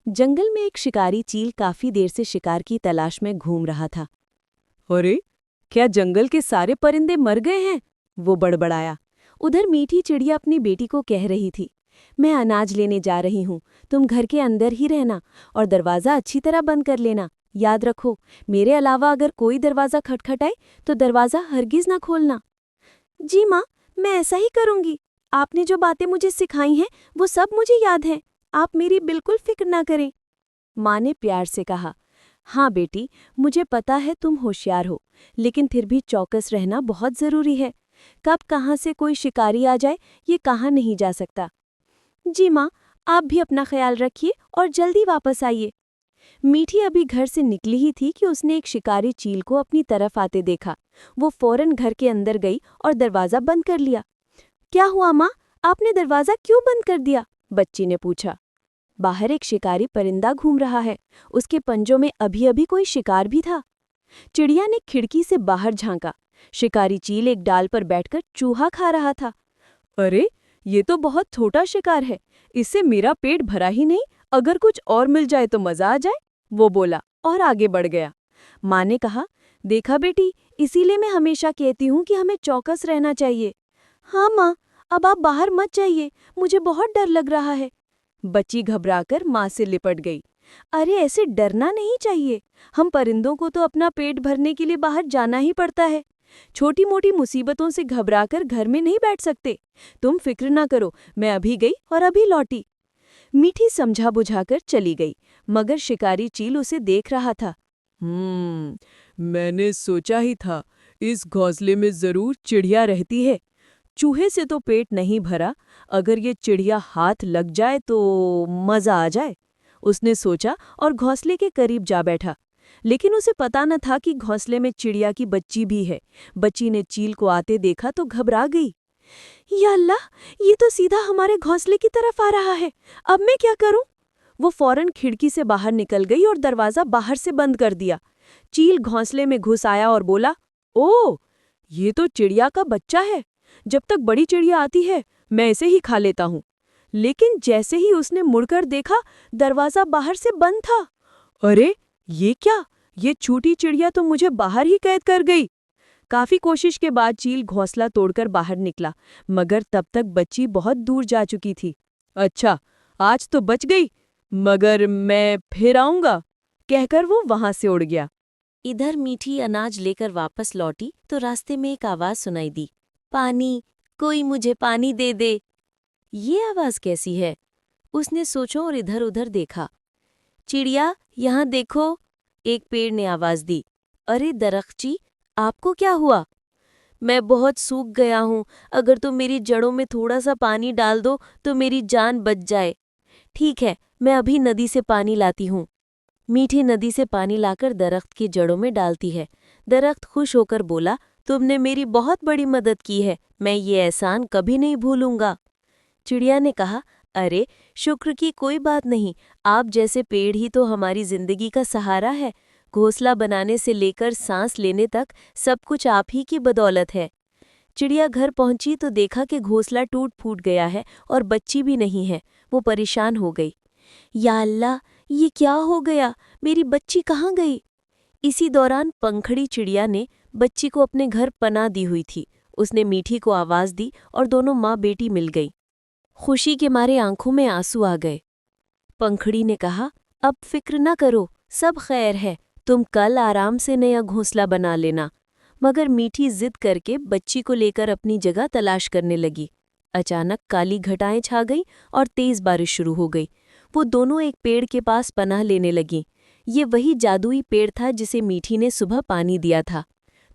जंगल में एक शिकारी चील काफी देर से शिकार की तलाश में घूम रहा था। अरे, क्या जंगल के सारे परिंदे मर गए हैं? वो बड़बड़ाया। उधर मीठी चिड़िया अपनी बेटी को कह रही थी, मैं अनाज लेने जा रही हूँ, तुम घर के अंदर ही रहना और दरवाज़ा अच्छी तरह बंद कर लेना। याद रखो, मेरे अलावा अगर कोई दरवाज़ा खटखटाए तो दरवाज़ा हरगिज़ ना खोलना। जी माँ, मैं ऐसा ही करूँगी। आपने जो बातें मुझे सिखाई हैं वो सब मुझे याद हैं। आप मेरी बिल्कुल फिक्र ना करें। माँ ने प्यार से कहा। हाँ बेटी, मुझे पता है तुम होशियार हो, लेकिन फिर भी चौकस रहना बहुत ज़रूरी है। कब कहाँ से कोई शिकारी आ जाए ये कहाँ नहीं जा सकता। जी माँ, आप भी अपना ख्याल रखिए और जल्दी वापस आइए। मीठी अभी घर से निकली ही थी कि उसने एक शिकारी चील को अपनी तरफ आते देखा। वो फौरन घर के अंदर गई और दरवाज़ा बंद कर लिया। क्या हुआ माँ, आपने दरवाज़ा क्यों बंद कर दिया? बच्ची ने पूछा। बाहर एक शिकारी परिंदा घूम रहा है, उसके पंजों में अभी अभी कोई शिकार भी था। चिड़िया ने खिड़की से बाहर झांका। शिकारी चील एक डाल पर बैठकर चूहा खा रहा था। अरे, ये तो बहुत छोटा शिकार है, इससे मेरा पेट भरा ही नहीं, अगर कुछ और मिल जाए तो मजा आ जाए, वो बोला और आगे बढ़ गया। माँ ने कहा, देखा बेटी, इसीलिए मैं हमेशा कहती हूँ कि हमें चौकस रहना चाहिए। हाँ माँ, अब आप बाहर मत जाइए, मुझे बहुत डर लग रहा है। बच्ची घबराकर माँ से लिपट गई। अरे, ऐसे डरना नहीं चाहिए, हम परिंदों को तो अपना पेट भरने के लिए बाहर जाना ही पड़ता है। छोटी मोटी मुसीबतों से घबराकर घर में नहीं बैठ सकते। तुम फिक्र ना करो, मैं अभी गई और अभी लौटी। मीठी समझा बुझाकर चली गई, मगर शिकारी चील उसे देख रहा था। मैंने सोचा ही था, इस घोंसले में जरूर चिड़िया रहती है। चूहे से तो पेट नहीं भरा, अगर ये चिड़िया हाथ लग जाए तो मजा आ जाए, उसने सोचा और घोंसले के करीब जा बैठा। लेकिन उसे पता न था कि घोंसले में चिड़िया की बच्ची भी है। बच्ची ने चील को आते देखा तो घबरा गई। या अल्लाह, ये तो सीधा हमारे घोंसले की तरफ आ रहा है, अब मैं क्या करूं? वो फौरन खिड़की से बाहर निकल गई और दरवाजा बाहर से बंद कर दिया। चील घोंसले में घुस आया और बोला, ओह, ये तो चिड़िया का बच्चा है। जब तक बड़ी चिड़िया आती है मैं इसे ही खा लेता हूँ। लेकिन जैसे ही उसने मुड़कर देखा, दरवाजा बाहर से बंद था। अरे, ये क्या? ये छोटी चिड़िया तो मुझे बाहर ही कैद कर गई। काफी कोशिश के बाद चील घोंसला तोड़कर बाहर निकला, मगर तब तक बच्ची बहुत दूर जा चुकी थी। अच्छा, आज तो बच गई, मगर मैं फिर आऊंगा, कहकर वो वहां से उड़ गया। इधर मीठी अनाज लेकर वापस लौटी तो रास्ते में एक आवाज सुनाई दी, पानी, कोई मुझे पानी दे दे। ये आवाज कैसी है? उसने सोचा और इधर उधर देखा। चिड़िया, यहाँ देखो, एक पेड़ ने आवाज दी। अरे दरख्ची, आपको क्या हुआ? मैं बहुत सूख गया हूँ, अगर तुम मेरी जड़ों में थोड़ा सा पानी डाल दो तो मेरी जान बच जाए। ठीक है, मैं अभी नदी से पानी लाती हूँ। मीठी नदी से पानी लाकर दरख्त की जड़ों में डालती है। दरख्त खुश होकर बोला, तुमने मेरी बहुत बड़ी मदद की है, मैं ये एहसान कभी नहीं भूलूंगा। चिड़िया ने कहा, अरे, शुक्र की कोई बात नहीं, आप जैसे पेड़ ही तो हमारी जिंदगी का सहारा है। घोंसला बनाने से लेकर सांस लेने तक सब कुछ आप ही की बदौलत है। चिड़िया घर पहुंची तो देखा कि घोंसला टूट फूट गया है और बच्ची भी नहीं है। वो परेशान हो गई। या अल्लाह, ये क्या हो गया? मेरी बच्ची कहाँ गई? इसी दौरान पंखड़ी चिड़िया ने बच्ची को अपने घर पनाह दी हुई थी। उसने मीठी को आवाज दी और दोनों माँ बेटी मिल गई। खुशी के मारे आंखों में आंसू आ गए। पंखड़ी ने कहा, अब फिक्र न करो, सब खैर है, तुम कल आराम से नया घोंसला बना लेना। मगर मीठी जिद करके बच्ची को लेकर अपनी जगह तलाश करने लगी। अचानक काली घटाएं छा गईं और तेज बारिश शुरू हो गई। वो दोनों एक पेड़ के पास पनाह लेने लगीं। ये वही जादुई पेड़ था जिसे मीठी ने सुबह पानी दिया था।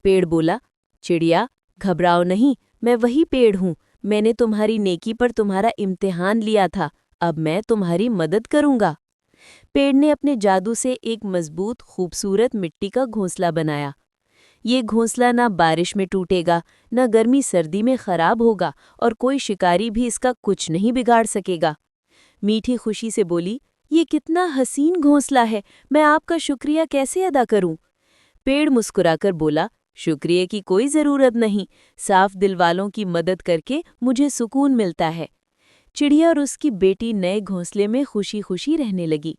पेड़ बोला, चिड़िया, घबराओ नहीं, मैं वही पेड़ हूँ। मैंने तुम्हारी नेकी पर तुम्हारा इम्तिहान लिया था, अब मैं तुम्हारी मदद करूंगा। पेड़ ने अपने जादू से एक मजबूत खूबसूरत मिट्टी का घोंसला बनाया। ये घोंसला ना बारिश में टूटेगा, न गर्मी सर्दी में खराब होगा और कोई शिकारी भी इसका कुछ नहीं बिगाड़ सकेगा। मीठी खुशी से बोली, ये कितना हसीन घोंसला है, मैं आपका शुक्रिया कैसे अदा करूं? पेड़ मुस्कुराकर बोला, शुक्रिया की कोई ज़रूरत नहीं, साफ दिल वालों की मदद करके मुझे सुकून मिलता है। चिड़िया और उसकी बेटी नए घोंसले में खुशी खुशी रहने लगी।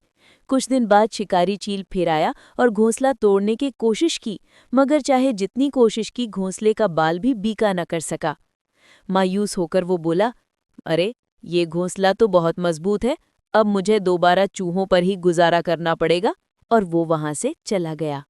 कुछ दिन बाद शिकारी चील फिर आया और घोंसला तोड़ने की कोशिश की, मगर चाहे जितनी कोशिश की घोंसले का बाल भी बीका न कर सका। मायूस होकर वो बोला, अरे ये घोंसला तो बहुत मजबूत है, अब मुझे दोबारा चूहों पर ही गुजारा करना पड़ेगा। और वो वहां से चला गया।